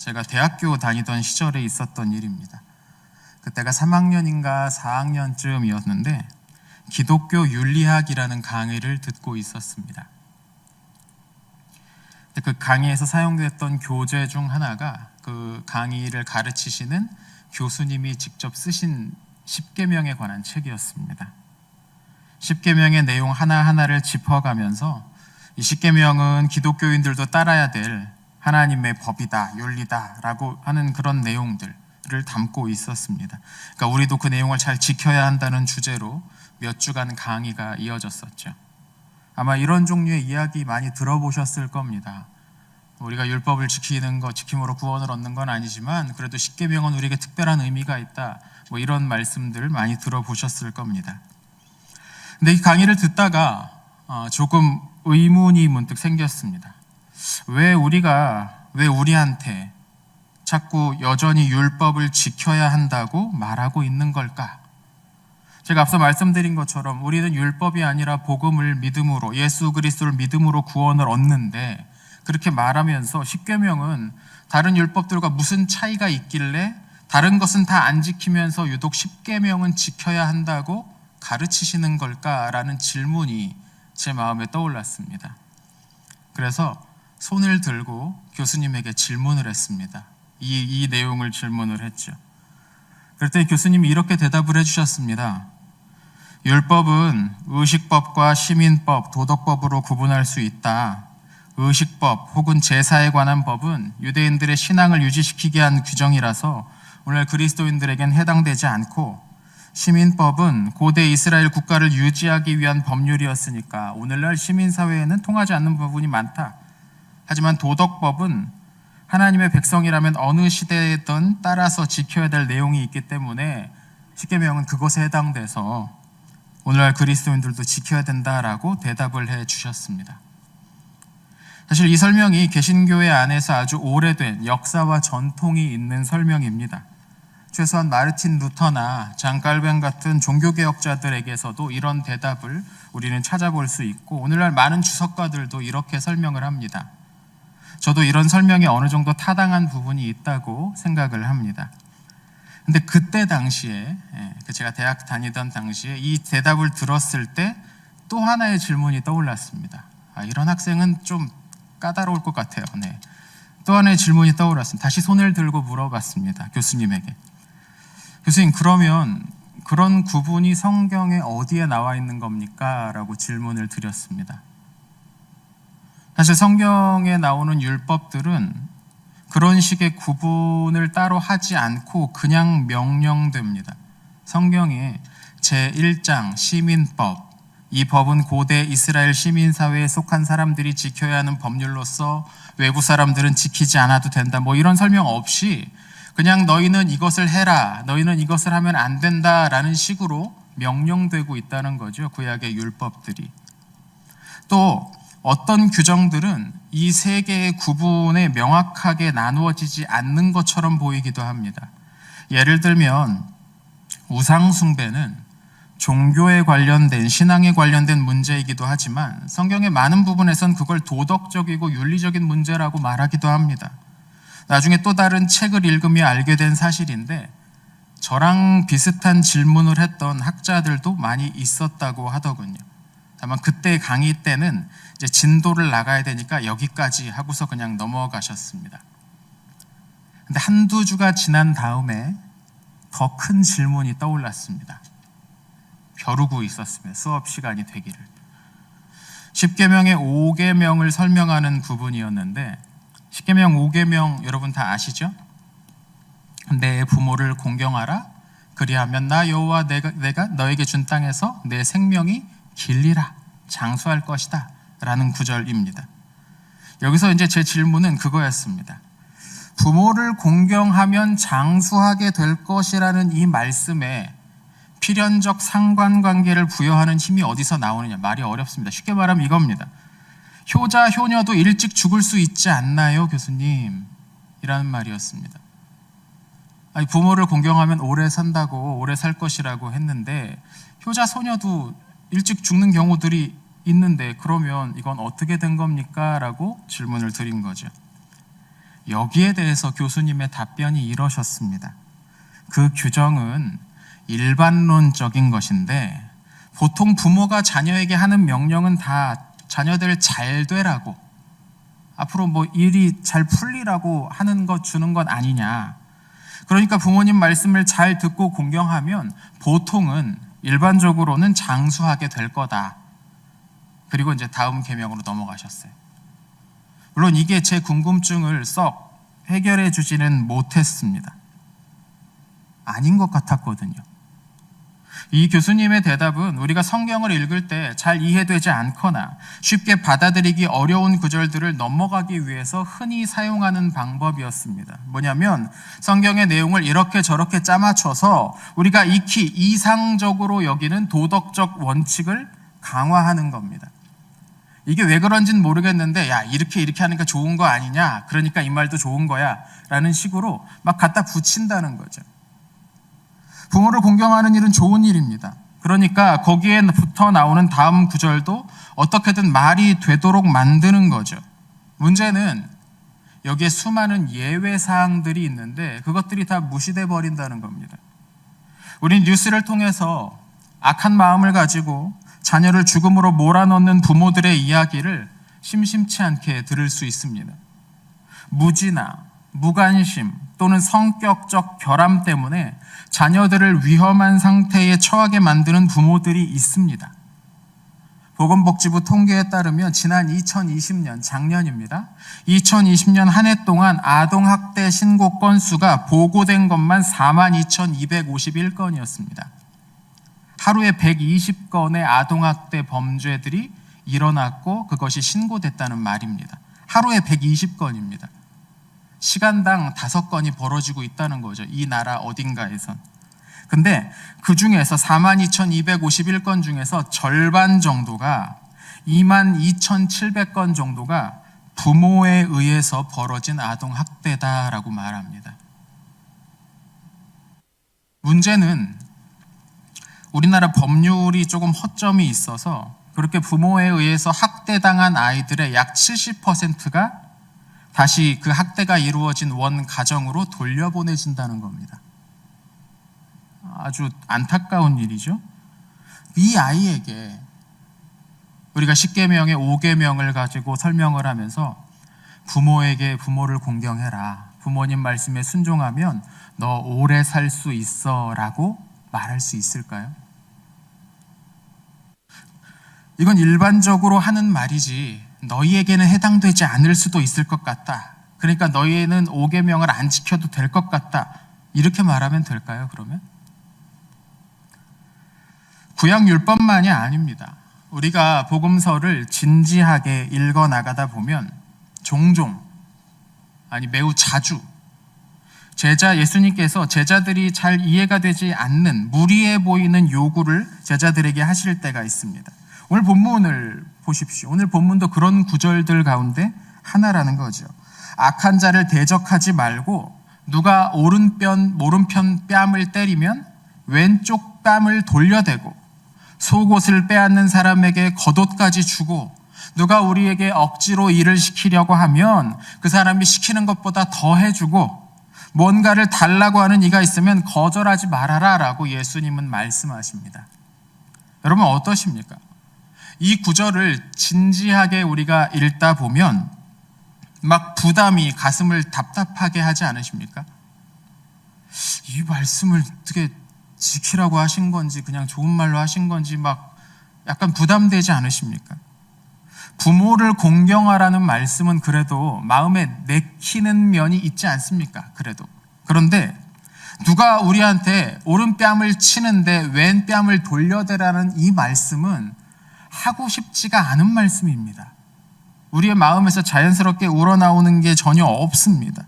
제가 대학교 다니던 시절에 있었던 일입니다. 그때가 3학년인가 4학년쯤이었는데 기독교 윤리학이라는 강의를 듣고 있었습니다. 그 강의에서 사용됐던 교재 중 하나가 그 강의를 가르치시는 교수님이 직접 쓰신 십계명에 관한 책이었습니다. 십계명의 내용 하나하나를 짚어가면서 이 십계명은 기독교인들도 따라야 될 하나님의 법이다, 윤리다 라고 하는 그런 내용들을 담고 있었습니다. 그러니까 우리도 그 내용을 잘 지켜야 한다는 주제로 몇 주간 강의가 이어졌었죠. 아마 이런 종류의 이야기 많이 들어보셨을 겁니다. 우리가 율법을 지키는 것, 지킴으로 구원을 얻는 건 아니지만 그래도 십계명은 우리에게 특별한 의미가 있다, 뭐 이런 말씀들을 많이 들어보셨을 겁니다. 근데 이 강의를 듣다가 조금 의문이 문득 생겼습니다. 왜 우리한테 자꾸 여전히 율법을 지켜야 한다고 말하고 있는 걸까? 제가 앞서 말씀드린 것처럼 우리는 율법이 아니라 복음을 믿음으로, 예수 그리스도를 믿음으로 구원을 얻는데, 그렇게 말하면서 십계명은 다른 율법들과 무슨 차이가 있길래 다른 것은 다 안 지키면서 유독 십계명은 지켜야 한다고 가르치시는 걸까라는 질문이 제 마음에 떠올랐습니다. 그래서 손을 들고 교수님에게 질문을 했습니다. 이 내용을 질문을 했죠. 그랬더니 교수님이 이렇게 대답을 해주셨습니다. 율법은 의식법과 시민법, 도덕법으로 구분할 수 있다. 의식법 혹은 제사에 관한 법은 유대인들의 신앙을 유지시키게 한 규정이라서 오늘 그리스도인들에겐 해당되지 않고, 시민법은 고대 이스라엘 국가를 유지하기 위한 법률이었으니까 오늘날 시민사회에는 통하지 않는 부분이 많다. 하지만 도덕법은 하나님의 백성이라면 어느 시대에든 따라서 지켜야 될 내용이 있기 때문에 십계명은 그것에 해당돼서 오늘날 그리스도인들도 지켜야 된다라고 대답을 해 주셨습니다. 사실 이 설명이 개신교회 안에서 아주 오래된 역사와 전통이 있는 설명입니다. 최소한 마르틴 루터나 장 칼빈 같은 종교개혁자들에게서도 이런 대답을 우리는 찾아볼 수 있고, 오늘날 많은 주석가들도 이렇게 설명을 합니다. 저도 이런 설명이 어느 정도 타당한 부분이 있다고 생각을 합니다. 근데 그때 당시에, 제가 대학 다니던 당시에 이 대답을 들었을 때 또 하나의 질문이 떠올랐습니다. 이런 학생은 좀 까다로울 것 같아요. 또 하나의 질문이 떠올랐습니다. 다시 손을 들고 물어봤습니다. 교수님에게. 교수님, 그러면 그런 구분이 성경에 어디에 나와 있는 겁니까? 라고 질문을 드렸습니다. 사실 성경에 나오는 율법들은 그런 식의 구분을 따로 하지 않고 그냥 명령됩니다. 성경에 제1장 시민법, 이 법은 고대 이스라엘 시민사회에 속한 사람들이 지켜야 하는 법률로서 외부 사람들은 지키지 않아도 된다, 뭐 이런 설명 없이 그냥 너희는 이것을 해라, 너희는 이것을 하면 안 된다라는 식으로 명령되고 있다는 거죠. 구약의 율법들이. 또 어떤 규정들은 이 세 개의 구분에 명확하게 나누어지지 않는 것처럼 보이기도 합니다. 예를 들면 우상 숭배는 종교에 관련된, 신앙에 관련된 문제이기도 하지만 성경의 많은 부분에선 그걸 도덕적이고 윤리적인 문제라고 말하기도 합니다. 나중에 또 다른 책을 읽으며 알게 된 사실인데, 저랑 비슷한 질문을 했던 학자들도 많이 있었다고 하더군요. 다만 그때 강의 때는 이제 진도를 나가야 되니까 여기까지 하고서 그냥 넘어가셨습니다. 근데 한두 주가 지난 다음에 더 큰 질문이 떠올랐습니다. 벼르고 있었습니다. 수업 시간이 되기를. 십계명의 5계명을 설명하는 부분이었는데, 십계명 5계명 여러분 다 아시죠? 내 부모를 공경하라. 그리하면 나 여호와 내가 너에게 준 땅에서 내 생명이 길리라, 장수할 것이다 라는 구절입니다. 여기서 이제 제 질문은 그거였습니다. 부모를 공경하면 장수하게 될 것이라는 이 말씀에 필연적 상관관계를 부여하는 힘이 어디서 나오느냐, 말이 어렵습니다. 쉽게 말하면 이겁니다. 효자, 효녀도 일찍 죽을 수 있지 않나요, 교수님? 이라는 말이었습니다. 부모를 공경하면 오래 산다고, 오래 살 것이라고 했는데 효자, 소녀도 일찍 죽는 경우들이 있는데 그러면 이건 어떻게 된 겁니까? 라고 질문을 드린 거죠. 여기에 대해서 교수님의 답변이 이러셨습니다. 그 규정은 일반론적인 것인데 보통 부모가 자녀에게 하는 명령은 다 자녀들 잘 되라고, 앞으로 뭐 일이 잘 풀리라고 하는 것, 주는 것 아니냐. 그러니까 부모님 말씀을 잘 듣고 공경하면 보통은 일반적으로는 장수하게 될 거다. 그리고 이제 다음 계명으로 넘어가셨어요. 물론 이게 제 궁금증을 썩 해결해 주지는 못했습니다. 아닌 것 같았거든요. 이 교수님의 대답은 우리가 성경을 읽을 때 잘 이해되지 않거나 쉽게 받아들이기 어려운 구절들을 넘어가기 위해서 흔히 사용하는 방법이었습니다. 뭐냐면 성경의 내용을 이렇게 저렇게 짜맞춰서 우리가 익히 이상적으로 여기는 도덕적 원칙을 강화하는 겁니다. 이게 왜 그런지는 모르겠는데, 야, 이렇게 하니까 좋은 거 아니냐, 그러니까 이 말도 좋은 거야 라는 식으로 막 갖다 붙인다는 거죠. 부모를 공경하는 일은 좋은 일입니다. 그러니까 거기에부터 나오는 다음 구절도 어떻게든 말이 되도록 만드는 거죠. 문제는 여기에 수많은 예외 사항들이 있는데 그것들이 다 무시돼 버린다는 겁니다. 우린 뉴스를 통해서 악한 마음을 가지고 자녀를 죽음으로 몰아넣는 부모들의 이야기를 심심치 않게 들을 수 있습니다. 무지나 무관심 또는 성격적 결함 때문에 자녀들을 위험한 상태에 처하게 만드는 부모들이 있습니다. 보건복지부 통계에 따르면 지난 2020년, 작년입니다. 2020년 한 해 동안 아동학대 신고 건수가 보고된 것만 42,251건이었습니다. 하루에 120건의 아동학대 범죄들이 일어났고 그것이 신고됐다는 말입니다. 하루에 120건입니다. 시간당 5건이 벌어지고 있다는 거죠. 이 나라 어딘가에선. 근데 그 중에서 42,251건 중에서 절반 정도가 22,700건 정도가 부모에 의해서 벌어진 아동학대다라고 말합니다. 문제는 우리나라 법률이 조금 허점이 있어서 그렇게 부모에 의해서 학대당한 아이들의 약 70%가 다시 그 학대가 이루어진 원 가정으로 돌려보내진다는 겁니다. 아주 안타까운 일이죠. 이 아이에게 우리가 10계명의 5계명을 가지고 설명을 하면서 부모에게 부모를 공경해라, 부모님 말씀에 순종하면 너 오래 살 수 있어 라고 말할 수 있을까요? 이건 일반적으로 하는 말이지 너희에게는 해당되지 않을 수도 있을 것 같다. 그러니까 너희는 5계명을 안 지켜도 될 것 같다. 이렇게 말하면 될까요, 그러면? 구약율법만이 아닙니다. 우리가 복음서를 진지하게 읽어나가다 보면 종종, 아니 매우 자주 예수님께서 제자들이 잘 이해가 되지 않는 무리해 보이는 요구를 제자들에게 하실 때가 있습니다. 오늘 본문을 보십시오. 오늘 본문도 그런 구절들 가운데 하나라는 거죠. 악한 자를 대적하지 말고 누가 오른편 뺨을 때리면 왼쪽 뺨을 돌려대고 속옷을 빼앗는 사람에게 겉옷까지 주고 누가 우리에게 억지로 일을 시키려고 하면 그 사람이 시키는 것보다 더 해주고 뭔가를 달라고 하는 이가 있으면 거절하지 말아라 라고 예수님은 말씀하십니다. 여러분 어떠십니까? 이 구절을 진지하게 우리가 읽다 보면 막 부담이 가슴을 답답하게 하지 않으십니까? 이 말씀을 어떻게 지키라고 하신 건지 그냥 좋은 말로 하신 건지 막 약간 부담되지 않으십니까? 부모를 공경하라는 말씀은 그래도 마음에 내키는 면이 있지 않습니까? 그런데 누가 우리한테 오른뺨을 치는데 왼뺨을 돌려대라는 이 말씀은 하고 싶지가 않은 말씀입니다. 우리의 마음에서 자연스럽게 우러나오는 게 전혀 없습니다.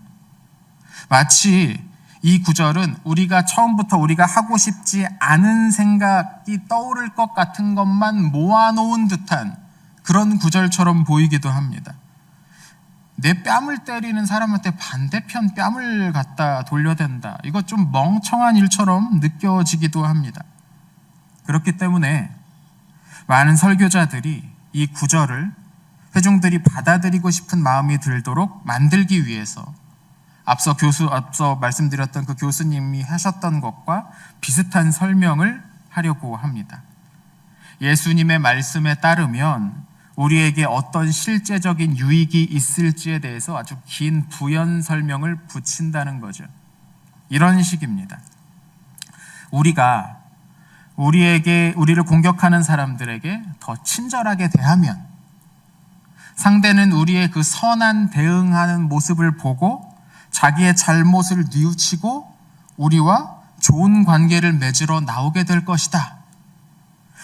마치 이 구절은 우리가 처음부터 우리가 하고 싶지 않은 생각이 떠오를 것 같은 것만 모아놓은 듯한 그런 구절처럼 보이기도 합니다. 내 뺨을 때리는 사람한테 반대편 뺨을 갖다 돌려댄다. 이거 좀 멍청한 일처럼 느껴지기도 합니다. 그렇기 때문에 많은 설교자들이 이 구절을 회중들이 받아들이고 싶은 마음이 들도록 만들기 위해서 앞서 말씀드렸던 그 교수님이 하셨던 것과 비슷한 설명을 하려고 합니다. 예수님의 말씀에 따르면 우리에게 어떤 실제적인 유익이 있을지에 대해서 아주 긴 부연 설명을 붙인다는 거죠. 이런 식입니다. 우리가 우리를 공격하는 사람들에게 더 친절하게 대하면 상대는 우리의 그 선한 대응하는 모습을 보고 자기의 잘못을 뉘우치고 우리와 좋은 관계를 맺으러 나오게 될 것이다.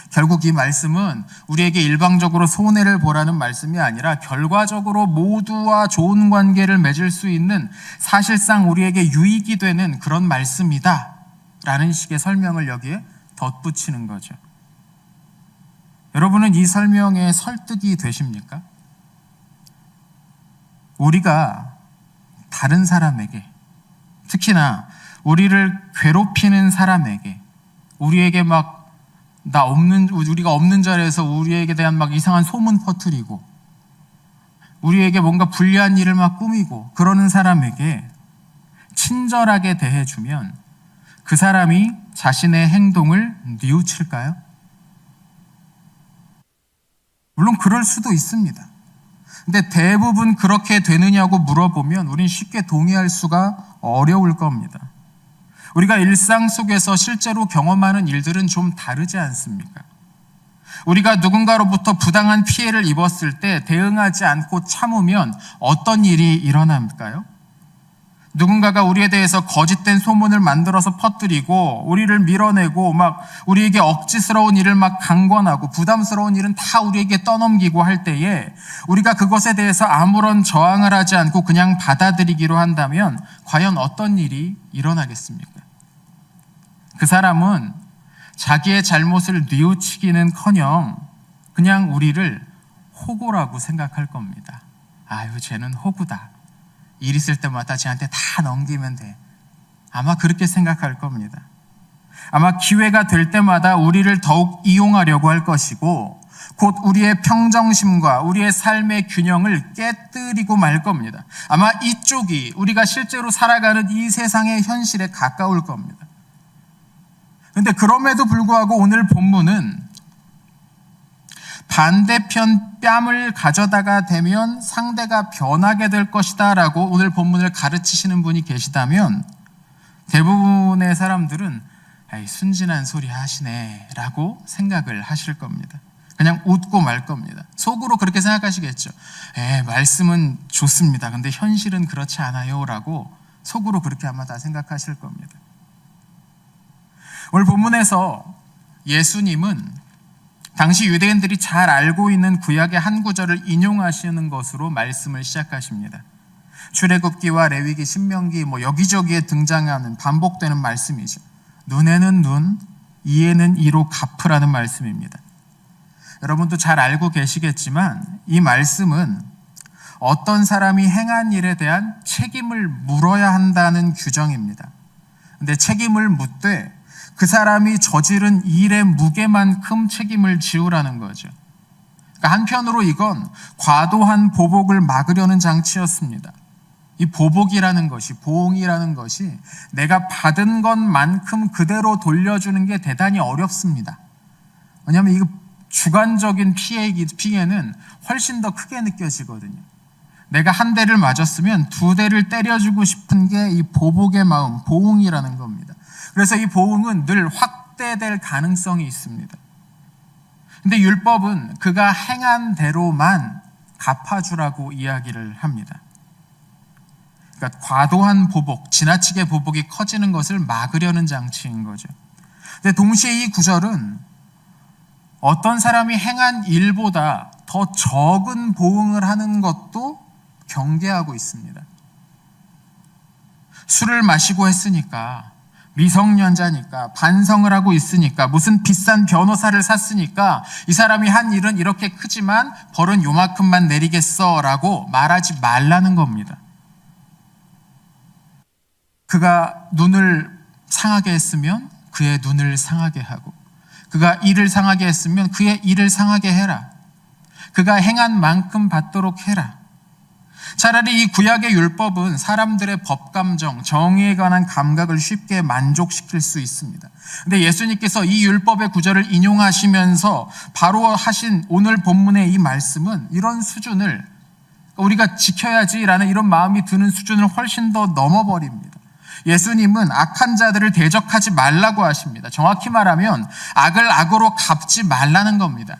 결국 이 말씀은 우리에게 일방적으로 손해를 보라는 말씀이 아니라 결과적으로 모두와 좋은 관계를 맺을 수 있는, 사실상 우리에게 유익이 되는 그런 말씀이다 라는 식의 설명을 여기에 덧붙이는 거죠. 여러분은 이 설명에 설득이 되십니까? 우리가 다른 사람에게, 특히나 우리를 괴롭히는 사람에게, 우리에게 우리가 없는 자리에서 우리에게 대한 이상한 소문 퍼뜨리고 우리에게 뭔가 불리한 일을 꾸미고 그러는 사람에게 친절하게 대해주면 그 사람이 자신의 행동을 뉘우칠까요? 물론 그럴 수도 있습니다. 근데 대부분 그렇게 되느냐고 물어보면 우린 쉽게 동의할 수가 어려울 겁니다. 우리가 일상 속에서 실제로 경험하는 일들은 좀 다르지 않습니까? 우리가 누군가로부터 부당한 피해를 입었을 때 대응하지 않고 참으면 어떤 일이 일어날까요? 누군가가 우리에 대해서 거짓된 소문을 만들어서 퍼뜨리고 우리를 밀어내고 우리에게 억지스러운 일을 강권하고 부담스러운 일은 다 우리에게 떠넘기고 할 때에 우리가 그것에 대해서 아무런 저항을 하지 않고 그냥 받아들이기로 한다면 과연 어떤 일이 일어나겠습니까? 그 사람은 자기의 잘못을 뉘우치기는커녕 그냥 우리를 호구라고 생각할 겁니다. 아유, 쟤는 호구다. 일 있을 때마다 쟤한테 다 넘기면 돼. 아마 그렇게 생각할 겁니다. 아마 기회가 될 때마다 우리를 더욱 이용하려고 할 것이고 곧 우리의 평정심과 우리의 삶의 균형을 깨뜨리고 말 겁니다. 아마 이쪽이 우리가 실제로 살아가는 이 세상의 현실에 가까울 겁니다. 그런데 그럼에도 불구하고 오늘 본문은 반대편 뺨을 가져다가 대면 상대가 변하게 될 것이다 라고 오늘 본문을 가르치시는 분이 계시다면 대부분의 사람들은 순진한 소리 하시네 라고 생각을 하실 겁니다. 그냥 웃고 말 겁니다. 속으로 그렇게 생각하시겠죠. 말씀은 좋습니다. 근데 현실은 그렇지 않아요 라고 속으로 그렇게 아마 다 생각하실 겁니다. 오늘 본문에서 예수님은 당시 유대인들이 잘 알고 있는 구약의 한 구절을 인용하시는 것으로 말씀을 시작하십니다. 출애굽기와 레위기, 신명기 여기저기에 등장하는 반복되는 말씀이죠. 눈에는 눈, 이에는 이로 갚으라는 말씀입니다. 여러분도 잘 알고 계시겠지만 이 말씀은 어떤 사람이 행한 일에 대한 책임을 물어야 한다는 규정입니다. 근데 책임을 묻되 그 사람이 저지른 일의 무게만큼 책임을 지우라는 거죠. 그러니까 한편으로 이건 과도한 보복을 막으려는 장치였습니다. 이 보복이라는 것이, 보응이라는 것이 내가 받은 것만큼 그대로 돌려주는 게 대단히 어렵습니다. 왜냐하면 이거 주관적인 피해는 훨씬 더 크게 느껴지거든요. 내가 한 대를 맞았으면 두 대를 때려주고 싶은 게 이 보복의 마음, 보응이라는 겁니다. 그래서 이 보응은 늘 확대될 가능성이 있습니다. 근데 율법은 그가 행한 대로만 갚아주라고 이야기를 합니다. 그러니까 과도한 보복, 지나치게 보복이 커지는 것을 막으려는 장치인 거죠. 근데 동시에 이 구절은 어떤 사람이 행한 일보다 더 적은 보응을 하는 것도 경계하고 있습니다. 술을 마시고 했으니까, 미성년자니까, 반성을 하고 있으니까, 무슨 비싼 변호사를 샀으니까 이 사람이 한 일은 이렇게 크지만 벌은 요만큼만 내리겠어 라고 말하지 말라는 겁니다. 그가 눈을 상하게 했으면 그의 눈을 상하게 하고, 그가 이를 상하게 했으면 그의 이를 상하게 해라. 그가 행한 만큼 받도록 해라. 차라리 이 구약의 율법은 사람들의 법감정, 정의에 관한 감각을 쉽게 만족시킬 수 있습니다. 근데 예수님께서 이 율법의 구절을 인용하시면서 바로 하신 오늘 본문의 이 말씀은 이런 수준을, 우리가 지켜야지라는 이런 마음이 드는 수준을 훨씬 더 넘어버립니다. 예수님은 악한 자들을 대적하지 말라고 하십니다. 정확히 말하면 악을 악으로 갚지 말라는 겁니다.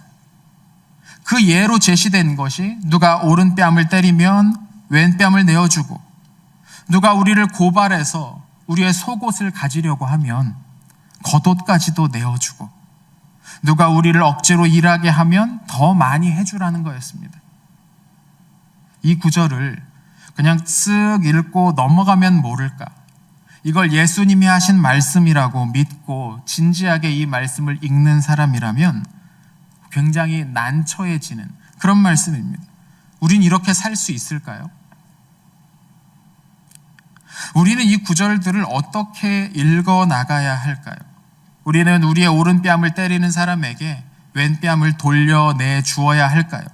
그 예로 제시된 것이 누가 오른뺨을 때리면 왼뺨을 내어주고, 누가 우리를 고발해서 우리의 속옷을 가지려고 하면 겉옷까지도 내어주고, 누가 우리를 억지로 일하게 하면 더 많이 해주라는 거였습니다. 이 구절을 그냥 쓱 읽고 넘어가면 모를까, 이걸 예수님이 하신 말씀이라고 믿고 진지하게 이 말씀을 읽는 사람이라면 굉장히 난처해지는 그런 말씀입니다. 우린 이렇게 살 수 있을까요? 우리는 이 구절들을 어떻게 읽어 나가야 할까요? 우리는 우리의 오른뺨을 때리는 사람에게 왼뺨을 돌려내 주어야 할까요?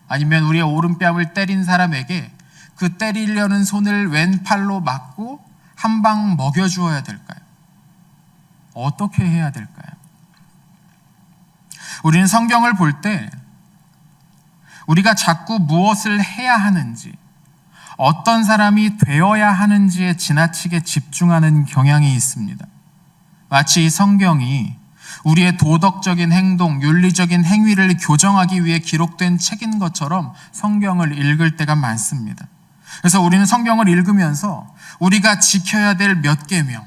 아니면 우리의 오른뺨을 때린 사람에게 그 때리려는 손을 왼팔로 막고 한 방 먹여주어야 될까요? 어떻게 해야 될까요? 우리는 성경을 볼 때 우리가 자꾸 무엇을 해야 하는지, 어떤 사람이 되어야 하는지에 지나치게 집중하는 경향이 있습니다. 마치 이 성경이 우리의 도덕적인 행동, 윤리적인 행위를 교정하기 위해 기록된 책인 것처럼 성경을 읽을 때가 많습니다. 그래서 우리는 성경을 읽으면서 우리가 지켜야 될 몇 계명,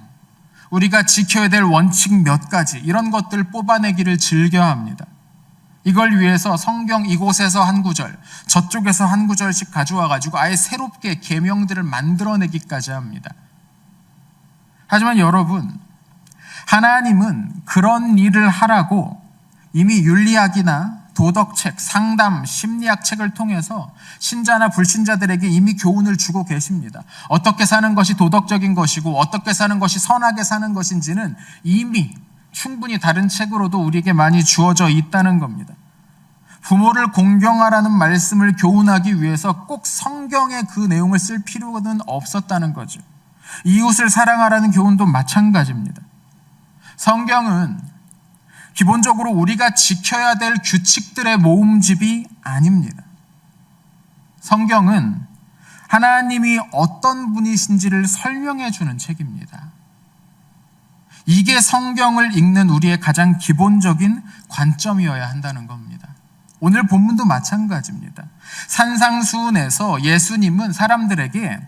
우리가 지켜야 될 원칙 몇 가지, 이런 것들 뽑아내기를 즐겨합니다. 이걸 위해서 성경 이곳에서 한 구절, 저쪽에서 한 구절씩 가져와 가지고 아예 새롭게 계명들을 만들어내기까지 합니다. 하지만 여러분, 하나님은 그런 일을 하라고 이미 윤리학이나 도덕책, 상담, 심리학 책을 통해서 신자나 불신자들에게 이미 교훈을 주고 계십니다. 어떻게 사는 것이 도덕적인 것이고 어떻게 사는 것이 선하게 사는 것인지는 이미 충분히 다른 책으로도 우리에게 많이 주어져 있다는 겁니다. 부모를 공경하라는 말씀을 교훈하기 위해서 꼭 성경의 그 내용을 쓸 필요는 없었다는 거죠. 이웃을 사랑하라는 교훈도 마찬가지입니다. 성경은 기본적으로 우리가 지켜야 될 규칙들의 모음집이 아닙니다. 성경은 하나님이 어떤 분이신지를 설명해 주는 책입니다. 이게 성경을 읽는 우리의 가장 기본적인 관점이어야 한다는 겁니다. 오늘 본문도 마찬가지입니다. 산상수훈에서 예수님은 사람들에게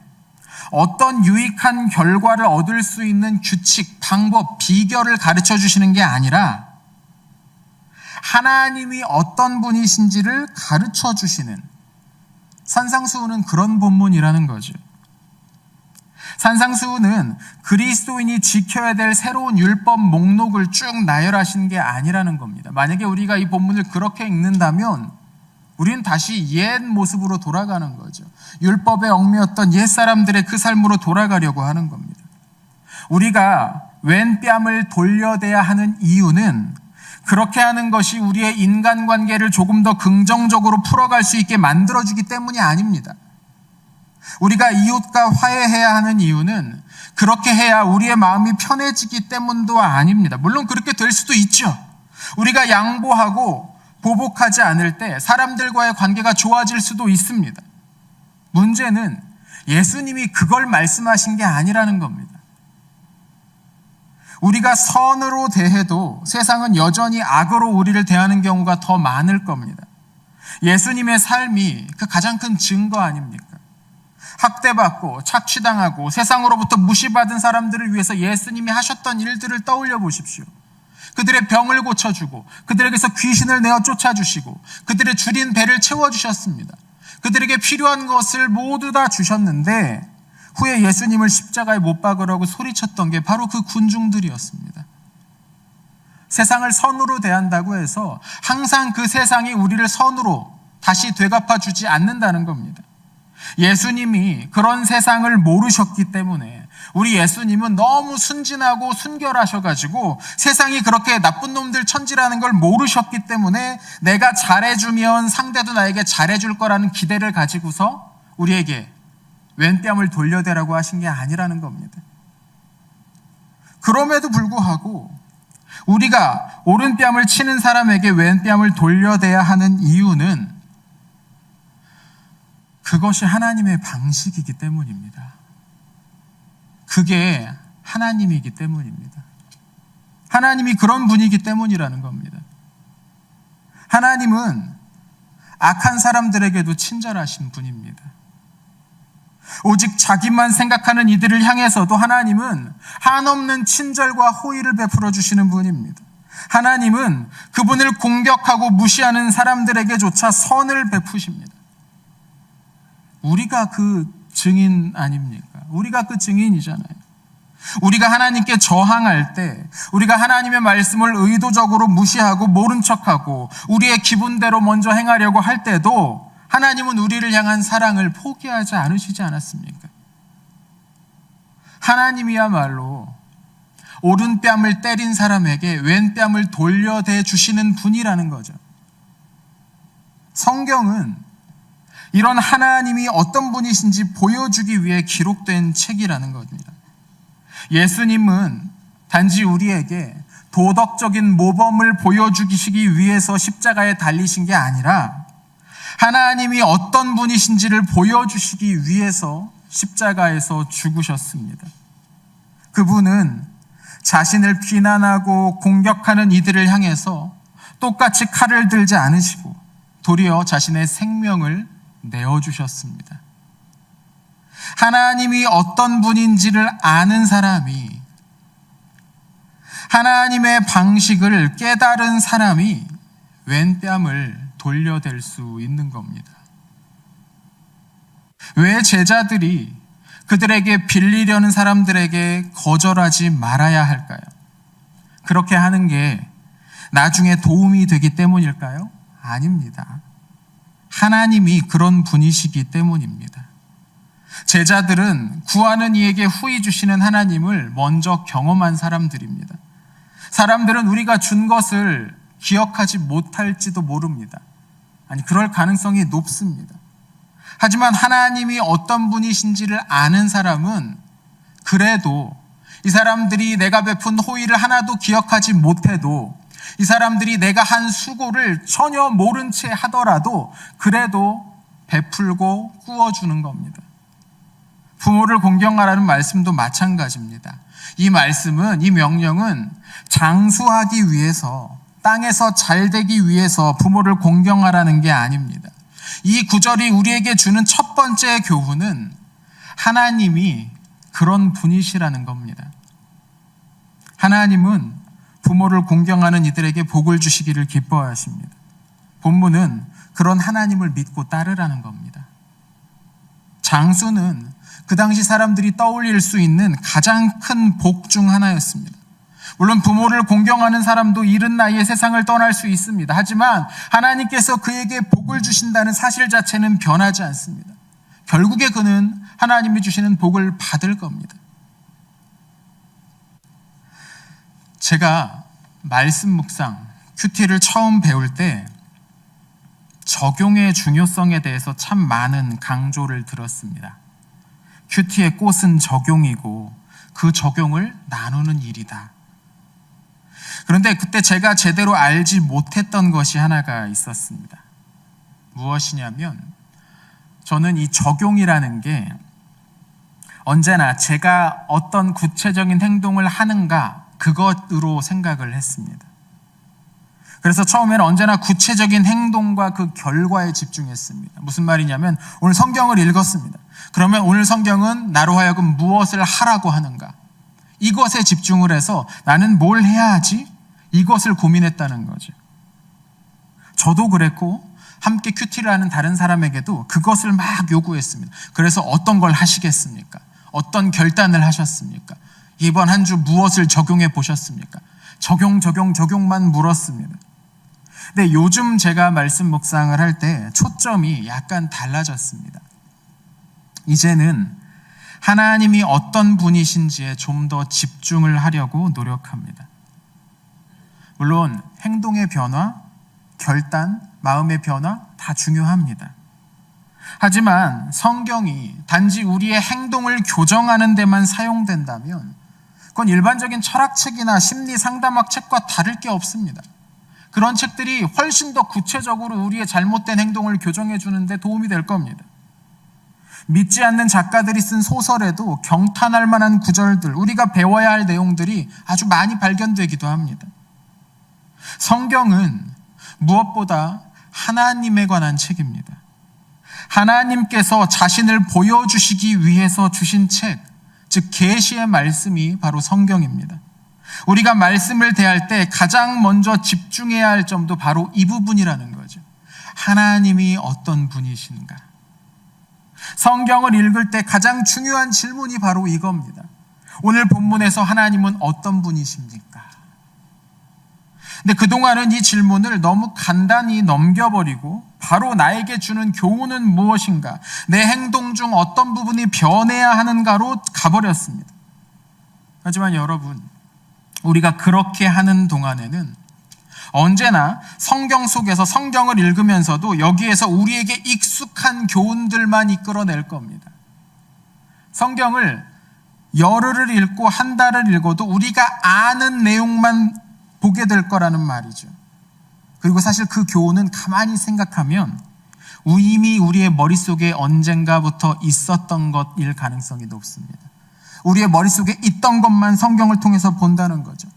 어떤 유익한 결과를 얻을 수 있는 규칙, 방법, 비결을 가르쳐 주시는 게 아니라 하나님이 어떤 분이신지를 가르쳐 주시는, 산상수훈은 그런 본문이라는 거죠. 산상수훈은 그리스도인이 지켜야 될 새로운 율법 목록을 쭉 나열하신 게 아니라는 겁니다. 만약에 우리가 이 본문을 그렇게 읽는다면 우리는 다시 옛 모습으로 돌아가는 거죠. 율법에 얽매였던 옛 사람들의 그 삶으로 돌아가려고 하는 겁니다. 우리가 왼뺨을 돌려대야 하는 이유는 그렇게 하는 것이 우리의 인간관계를 조금 더 긍정적으로 풀어갈 수 있게 만들어주기 때문이 아닙니다. 우리가 이웃과 화해해야 하는 이유는 그렇게 해야 우리의 마음이 편해지기 때문도 아닙니다. 물론 그렇게 될 수도 있죠. 우리가 양보하고 보복하지 않을 때 사람들과의 관계가 좋아질 수도 있습니다. 문제는 예수님이 그걸 말씀하신 게 아니라는 겁니다. 우리가 선으로 대해도 세상은 여전히 악으로 우리를 대하는 경우가 더 많을 겁니다. 예수님의 삶이 그 가장 큰 증거 아닙니까? 학대받고 착취당하고 세상으로부터 무시받은 사람들을 위해서 예수님이 하셨던 일들을 떠올려 보십시오. 그들의 병을 고쳐주고 그들에게서 귀신을 내어 쫓아주시고 그들의 줄인 배를 채워주셨습니다. 그들에게 필요한 것을 모두 다 주셨는데 후에 예수님을 십자가에 못 박으라고 소리쳤던 게 바로 그 군중들이었습니다. 세상을 선으로 대한다고 해서 항상 그 세상이 우리를 선으로 다시 되갚아주지 않는다는 겁니다. 예수님이 그런 세상을 모르셨기 때문에, 우리 예수님은 너무 순진하고 순결하셔가지고 세상이 그렇게 나쁜 놈들 천지라는 걸 모르셨기 때문에 내가 잘해주면 상대도 나에게 잘해줄 거라는 기대를 가지고서 우리에게 왼뺨을 돌려대라고 하신 게 아니라는 겁니다. 그럼에도 불구하고 우리가 오른뺨을 치는 사람에게 왼뺨을 돌려대야 하는 이유는 그것이 하나님의 방식이기 때문입니다. 그게 하나님이기 때문입니다. 하나님이 그런 분이기 때문이라는 겁니다. 하나님은 악한 사람들에게도 친절하신 분입니다. 오직 자기만 생각하는 이들을 향해서도 하나님은 한없는 친절과 호의를 베풀어 주시는 분입니다. 하나님은 그분을 공격하고 무시하는 사람들에게조차 선을 베푸십니다. 우리가 그 증인 아닙니까? 우리가 그 증인이잖아요. 우리가 하나님께 저항할 때, 우리가 하나님의 말씀을 의도적으로 무시하고 모른 척하고 우리의 기분대로 먼저 행하려고 할 때도 하나님은 우리를 향한 사랑을 포기하지 않으시지 않았습니까? 하나님이야말로 오른뺨을 때린 사람에게 왼뺨을 돌려대 주시는 분이라는 거죠. 성경은 이런 하나님이 어떤 분이신지 보여주기 위해 기록된 책이라는 겁니다. 예수님은 단지 우리에게 도덕적인 모범을 보여주시기 위해서 십자가에 달리신 게 아니라 하나님이 어떤 분이신지를 보여주시기 위해서 십자가에서 죽으셨습니다. 그분은 자신을 비난하고 공격하는 이들을 향해서 똑같이 칼을 들지 않으시고 도리어 자신의 생명을 내어주셨습니다. 하나님이 어떤 분인지를 아는 사람이, 하나님의 방식을 깨달은 사람이 왼뺨을 돌려댈 수 있는 겁니다. 왜 제자들이 그들에게 빌리려는 사람들에게 거절하지 말아야 할까요? 그렇게 하는 게 나중에 도움이 되기 때문일까요? 아닙니다. 하나님이 그런 분이시기 때문입니다. 제자들은 구하는 이에게 후히 주시는 하나님을 먼저 경험한 사람들입니다. 사람들은 우리가 준 것을 기억하지 못할지도 모릅니다. 아니, 그럴 가능성이 높습니다. 하지만 하나님이 어떤 분이신지를 아는 사람은 그래도 이 사람들이 내가 베푼 호의를 하나도 기억하지 못해도, 이 사람들이 내가 한 수고를 전혀 모른 채 하더라도 그래도 베풀고 꾸어주는 겁니다. 부모를 공경하라는 말씀도 마찬가지입니다. 이 말씀은, 이 명령은 장수하기 위해서, 땅에서 잘 되기 위해서 부모를 공경하라는 게 아닙니다. 이 구절이 우리에게 주는 첫 번째 교훈은 하나님이 그런 분이시라는 겁니다. 하나님은 부모를 공경하는 이들에게 복을 주시기를 기뻐하십니다. 본문은 그런 하나님을 믿고 따르라는 겁니다. 장수는 그 당시 사람들이 떠올릴 수 있는 가장 큰 복 중 하나였습니다. 물론 부모를 공경하는 사람도 이른 나이에 세상을 떠날 수 있습니다. 하지만 하나님께서 그에게 복을 주신다는 사실 자체는 변하지 않습니다. 결국에 그는 하나님이 주시는 복을 받을 겁니다. 제가 말씀 묵상, 큐티를 처음 배울 때 적용의 중요성에 대해서 참 많은 강조를 들었습니다. 큐티의 꽃은 적용이고 그 적용을 나누는 일이다. 그런데 그때 제가 제대로 알지 못했던 것이 하나가 있었습니다. 무엇이냐면, 저는 이 적용이라는 게 언제나 제가 어떤 구체적인 행동을 하는가, 그것으로 생각을 했습니다. 그래서 처음에는 언제나 구체적인 행동과 그 결과에 집중했습니다. 무슨 말이냐면, 오늘 성경을 읽었습니다. 그러면 오늘 성경은 나로 하여금 무엇을 하라고 하는가, 이것에 집중을 해서 나는 뭘 해야 하지? 이것을 고민했다는 거죠. 저도 그랬고 함께 큐티를 하는 다른 사람에게도 그것을 막 요구했습니다. 그래서 어떤 걸 하시겠습니까? 어떤 결단을 하셨습니까? 이번 한 주 무엇을 적용해 보셨습니까? 적용만 물었습니다. 근데 요즘 제가 말씀 묵상을 할 때 초점이 약간 달라졌습니다. 이제는 하나님이 어떤 분이신지에 좀 더 집중을 하려고 노력합니다. 물론 행동의 변화, 결단, 마음의 변화 다 중요합니다. 하지만 성경이 단지 우리의 행동을 교정하는 데만 사용된다면 그건 일반적인 철학책이나 심리 상담학 책과 다를 게 없습니다. 그런 책들이 훨씬 더 구체적으로 우리의 잘못된 행동을 교정해 주는데 도움이 될 겁니다. 믿지 않는 작가들이 쓴 소설에도 경탄할 만한 구절들, 우리가 배워야 할 내용들이 아주 많이 발견되기도 합니다. 성경은 무엇보다 하나님에 관한 책입니다. 하나님께서 자신을 보여주시기 위해서 주신 책, 즉 계시의 말씀이 바로 성경입니다. 우리가 말씀을 대할 때 가장 먼저 집중해야 할 점도 바로 이 부분이라는 거죠. 하나님이 어떤 분이신가? 성경을 읽을 때 가장 중요한 질문이 바로 이겁니다. 오늘 본문에서 하나님은 어떤 분이십니까? 근데 그동안은 이 질문을 너무 간단히 넘겨버리고 바로 나에게 주는 교훈은 무엇인가? 내 행동 중 어떤 부분이 변해야 하는가로 가버렸습니다. 하지만 여러분, 우리가 그렇게 하는 동안에는 언제나 성경 속에서 성경을 읽으면서도 여기에서 우리에게 익숙한 교훈들만 이끌어낼 겁니다. 성경을 열흘을 읽고 한 달을 읽어도 우리가 아는 내용만 보게 될 거라는 말이죠. 그리고 사실 그 교훈은 가만히 생각하면 이미 우리의 머릿속에 언젠가부터 있었던 것일 가능성이 높습니다. 우리의 머릿속에 있던 것만 성경을 통해서 본다는 거죠.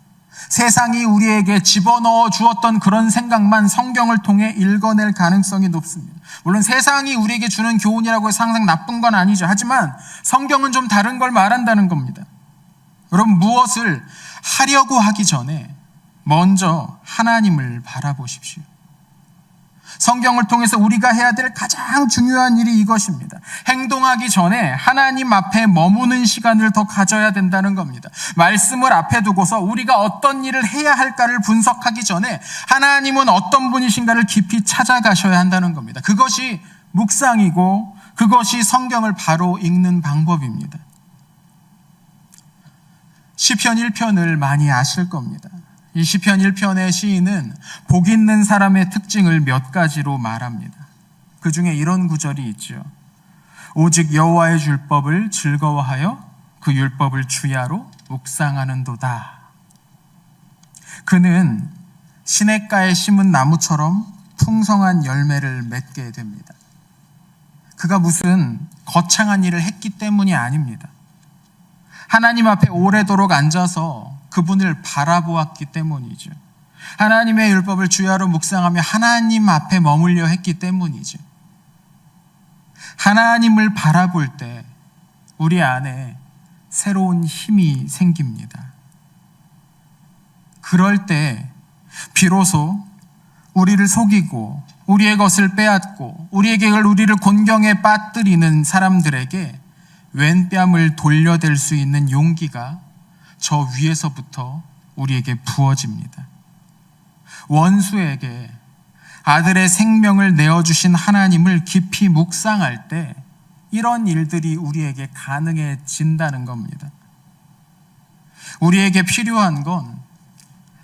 세상이 우리에게 집어넣어 주었던 그런 생각만 성경을 통해 읽어낼 가능성이 높습니다. 물론 세상이 우리에게 주는 교훈이라고 해서 항상 나쁜 건 아니죠. 하지만 성경은 좀 다른 걸 말한다는 겁니다. 여러분, 무엇을 하려고 하기 전에 먼저 하나님을 바라보십시오. 성경을 통해서 우리가 해야 될 가장 중요한 일이 이것입니다. 행동하기 전에 하나님 앞에 머무는 시간을 더 가져야 된다는 겁니다. 말씀을 앞에 두고서 우리가 어떤 일을 해야 할까를 분석하기 전에 하나님은 어떤 분이신가를 깊이 찾아가셔야 한다는 겁니다. 그것이 묵상이고 그것이 성경을 바로 읽는 방법입니다. 시편 1편을 많이 아실 겁니다. 이 시편 1편의 시인은 복 있는 사람의 특징을 몇 가지로 말합니다. 그 중에 이런 구절이 있죠. 오직 여호와의 율법을 즐거워하여 그 율법을 주야로 묵상하는도다. 그는 시냇가에 심은 나무처럼 풍성한 열매를 맺게 됩니다. 그가 무슨 거창한 일을 했기 때문이 아닙니다. 하나님 앞에 오래도록 앉아서 그분을 바라보았기 때문이죠. 하나님의 율법을 주야로 묵상하며 하나님 앞에 머물려 했기 때문이죠. 하나님을 바라볼 때 우리 안에 새로운 힘이 생깁니다. 그럴 때 비로소 우리를 속이고 우리의 것을 빼앗고 우리를 곤경에 빠뜨리는 사람들에게 왼뺨을 돌려댈 수 있는 용기가 저 위에서부터 우리에게 부어집니다. 원수에게 아들의 생명을 내어주신 하나님을 깊이 묵상할 때 이런 일들이 우리에게 가능해진다는 겁니다. 우리에게 필요한 건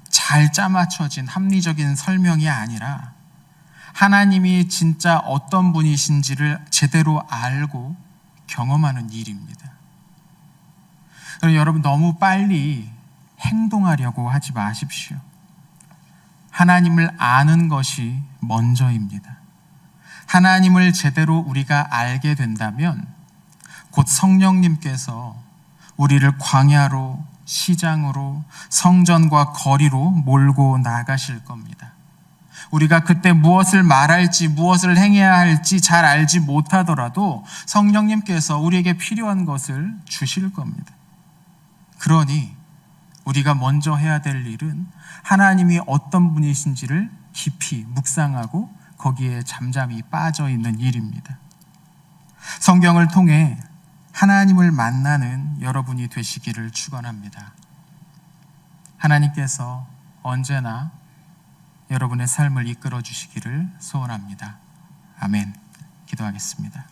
잘 짜맞춰진 합리적인 설명이 아니라 하나님이 진짜 어떤 분이신지를 제대로 알고 경험하는 일입니다. 여러분, 너무 빨리 행동하려고 하지 마십시오. 하나님을 아는 것이 먼저입니다. 하나님을 제대로 우리가 알게 된다면 곧 성령님께서 우리를 광야로, 시장으로, 성전과 거리로 몰고 나가실 겁니다. 우리가 그때 무엇을 말할지 무엇을 행해야 할지 잘 알지 못하더라도 성령님께서 우리에게 필요한 것을 주실 겁니다. 그러니 우리가 먼저 해야 될 일은 하나님이 어떤 분이신지를 깊이 묵상하고 거기에 잠잠히 빠져 있는 일입니다. 성경을 통해 하나님을 만나는 여러분이 되시기를 축원합니다. 하나님께서 언제나 여러분의 삶을 이끌어 주시기를 소원합니다. 아멘. 기도하겠습니다.